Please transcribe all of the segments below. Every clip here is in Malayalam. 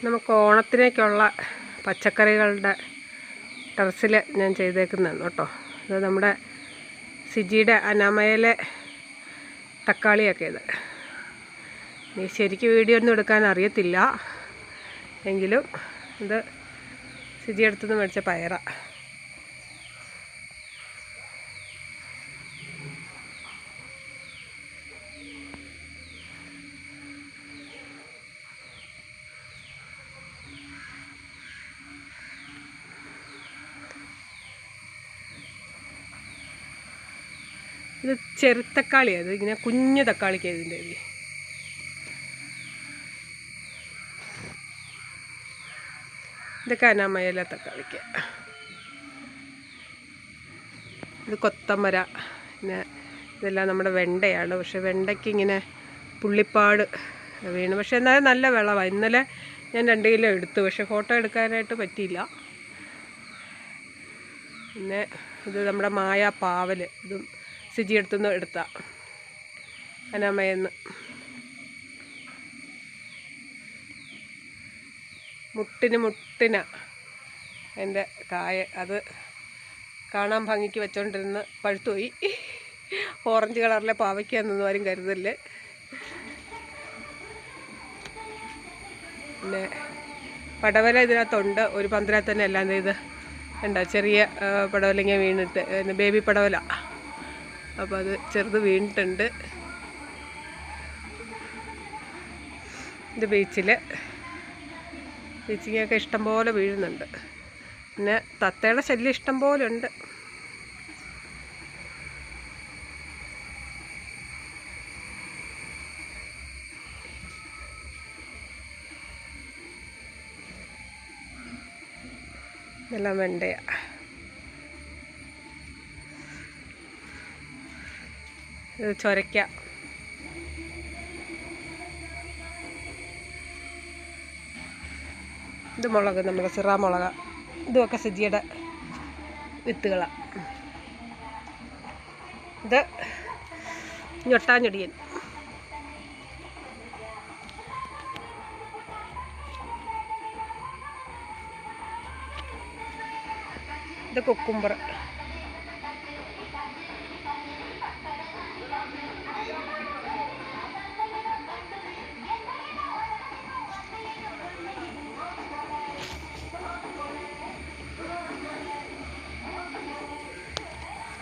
നമുക്ക് ഓണത്തിനേക്കുള്ള പച്ചക്കറികളുടെ ടെറസിൽ ഞാൻ ചെയ്തേക്കുന്നതാണ് കേട്ടോ. ഇത് നമ്മുടെ സിജിയുടെ അനാമയിലെ തക്കാളിയൊക്കെ ഇത്. ശരിക്കും വീഡിയോ ഒന്നും എടുക്കാൻ അറിയത്തില്ല, എങ്കിലും ഇത് സിജി അടുത്തുനിന്ന് മേടിച്ച പയറാണ്. ഇത് ചെറുത്തക്കാളിയാണ്, ഇത് ഇങ്ങനെ കുഞ്ഞു തക്കാളിക്ക് ഇതിൻ്റെ ഇതൊക്കെ അനാമയിലെ തക്കാളിക്ക്. ഇത് കൊത്തമര, പിന്നെ ഇതെല്ലാം നമ്മുടെ വെണ്ടയാണ്. പക്ഷെ വെണ്ടയ്ക്ക് ഇങ്ങനെ പുള്ളിപ്പാട് വീണു. പക്ഷെ എന്നാലും നല്ല വിളവാണ്. ഇന്നലെ ഞാൻ 2 കിലോ എടുത്തു, പക്ഷെ ഫോട്ടോ എടുക്കാനായിട്ട് പറ്റിയില്ല. പിന്നെ ഇത് നമ്മുടെ മായ പാവൽ, ഇതും സിജി എടുത്തുനിന്ന് എടുത്ത അനാമയെന്ന്. മുട്ടിന എൻ്റെ കായ, അത് കാണാൻ ഭംഗിക്ക് വെച്ചോണ്ടിരുന്ന് പഴുത്തുപോയി. ഓറഞ്ച് കളറിലെ പാവയ്ക്കാന്നൊന്നും ആരും കരുതല്ലേ. പിന്നെ പടവല ഇതിനകത്തുണ്ട്, ഒരു പന്തലത്ത് തന്നെ എല്ലാം ഇത് ഉണ്ടോ, ചെറിയ പടവലങ്ങ വീണിട്ട്, ബേബി പടവല. അപ്പോൾ അത് ചെറുത് വീണിട്ടുണ്ട്. ഇത് ബീച്ചിങ്ങയൊക്കെ ഇഷ്ടം പോലെ വീഴുന്നുണ്ട്. പിന്നെ തത്തയുടെ ശല്യം ഇഷ്ടം പോലെ ഉണ്ട്. ഇതെല്ലാം വെണ്ടയാ. ഇത് ചൊരയ്ക്ക. ഇത് മുളക്, നമ്മുടെ സിറാ മുളക്. ഇതുമൊക്കെ സിജിയുടെ വിത്തുകളാണ്. ഇത് ഞൊട്ടാഞ്ഞൊടിയൻ. ഇത് കുക്കുംബർ.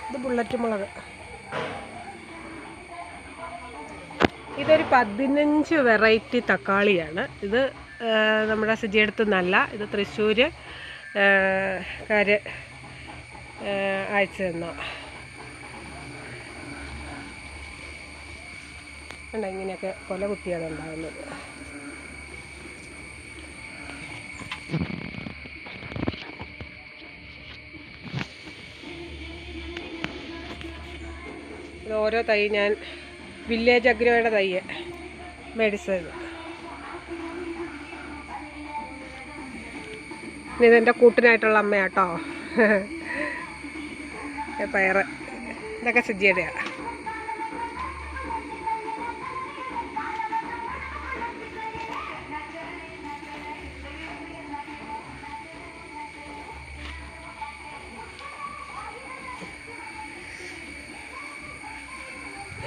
ഇത് ബുള്ളറ്റ് മുളക്. ഇതൊരു 15 വെറൈറ്റി തക്കാളിയാണ്. ഇത് നമ്മുടെ സിജിയെടുത്ത് നല്ല, ഇത് തൃശ്ശൂർ കാര് അയച്ചു തന്നോ. കണ്ടോ, ഇങ്ങനെയൊക്കെ കൊല കുത്തിയാണ് ഉണ്ടാകുന്നത്. ഇത് ഓരോ തൈ ഞാൻ വില്ലേജ് അഗ്രോയുടെ തൈ മേടിച്ചത്. ഇതെൻ്റെ കൂട്ടിനായിട്ടുള്ള അമ്മയാട്ടോ. പയറ് ഇതൊക്കെ സിജിയുടെയാണ്.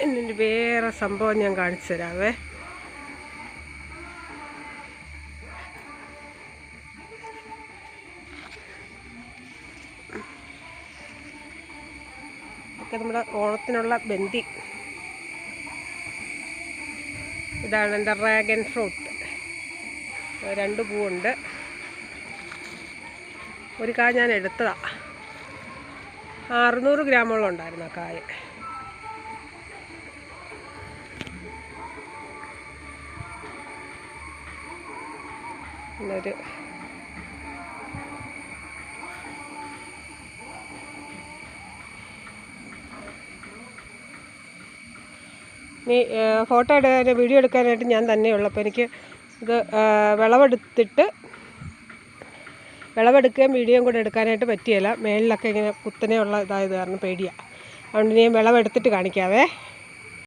എന്നിട്ട് വേറെ സംഭവം ഞാൻ കാണിച്ചു തരാവേ. ഒക്കെ നമ്മുടെ ഓണത്തിനുള്ള ബന്ദി. ഇതാണ് എൻ്റെ ഡ്രാഗൺ ഫ്രൂട്ട്. 2 പൂവുണ്ട്. ഒരു കായ ഞാൻ എടുത്തതാണ്. 600 ഗ്രാമോളം ഉണ്ടായിരുന്നു ആ കായ. പിന്നൊരു ഇനി ഫോട്ടോ എടുക്കാൻ, വീഡിയോ എടുക്കാനായിട്ട് ഞാൻ തന്നെയുള്ളൂ. അപ്പോൾ എനിക്ക് ഇത് വിളവെടുക്കുകയും വീഡിയോയും കൂടെ എടുക്കാനായിട്ട് പറ്റിയല്ല. മേളിലൊക്കെ ഇങ്ങനെ കുത്തനെയുള്ള ഇതായത് കാരണം പേടിയാണ്. അതുകൊണ്ട് ഞാൻ വിളവെടുത്തിട്ട് കാണിക്കാവേ.